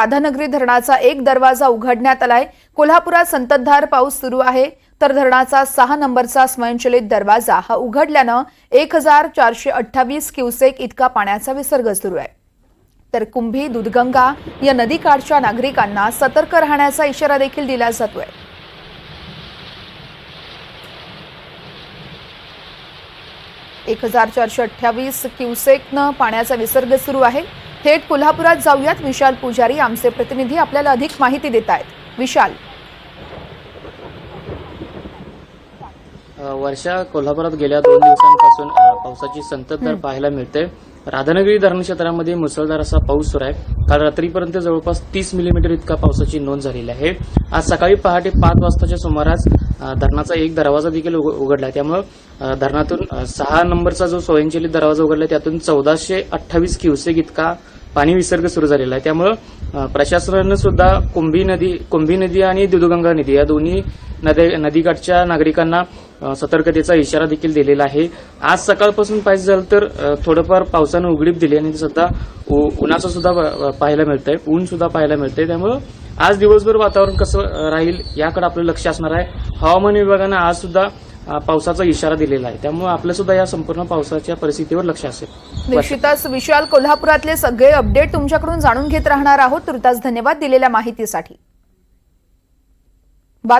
राधानगरी धरणाचा एक दरवाजा उघडण्यात आलाय। कोल्हापुरात संततधार पाऊस सुरू आहे, तर धरणाचा 6 नंबरचा स्वयंचलित दरवाजा हा उघडल्यानं 1428 क्युसेक इतका पाण्याचा विसर्ग सुरू आहे। तर कुंभी दूधगंगा या नदीकाठच्या नागरिकांना सतर्क राहण्याचा इशारा देखील दिला जातोय। एक 1428 क्युसेकनं पाण्याचा विसर्ग सुरू आहे। थेट कोल्हापुरात जाऊयात, विशाल पुजारी आमचे प्रतिनिधी आपल्याला अधिक माहिती देत आहेत। विशाल, वर्षा, कोल्हापुरात गेल्या 2 दिवसांपासून पावसाची संततधार पाहायला मिळते। राधानगरी धरण क्षेत्रामध्ये मुसळधार असा पाऊस सुरू आहे। काल रात्रीपर्यंत जवळपास 30 मिलीमीटर इतका पावसाची नोंद झालेली आहे। आज सकाळी पहाटे 5 वाजताच्या सुमारास धरणाचा एक दरवाजा देखील उघडला आहे। त्यामुळे धरणातून 6 नंबरचा जो स्वयंचलित दरवाजा उघडला त्यातून 1428 क्युसेक इतका पाणी विसर्ग सुरू झालेला आहे। त्यामुळे प्रशासनानं सुद्धा कुंभी नदी आणि दूधगंगा नदी या दोन्ही नदीकाठच्या नागरिकांना सतर्कतेचा इशारा देखील दिलेला आहे। आज सकाळपासून पाहिजे झालं तर थोडंफार पावसानं उघडीप दिली आणि सध्या उन्हाचं सुद्धा पाहायला मिळतंय, ऊन सुद्धा पाहायला मिळतंय। त्यामुळे आज दिवसभर वातावरण कसं राहील याकडे आपलं लक्ष असणार आहे। हवामान विभागानं आज सुद्धा पावसाचा इशारा दिलेला आहे, त्यामुळे आपलं सुद्धा या संपूर्ण पावसाच्या परिस्थितीवर लक्ष असेल। निश्चितच विशाल, कोल्हापुरातले सगळे अपडेट तुमच्याकडून जाणून घेत राहणार आहोत। तुर्तास धन्यवाद दिलेल्या माहितीसाठी।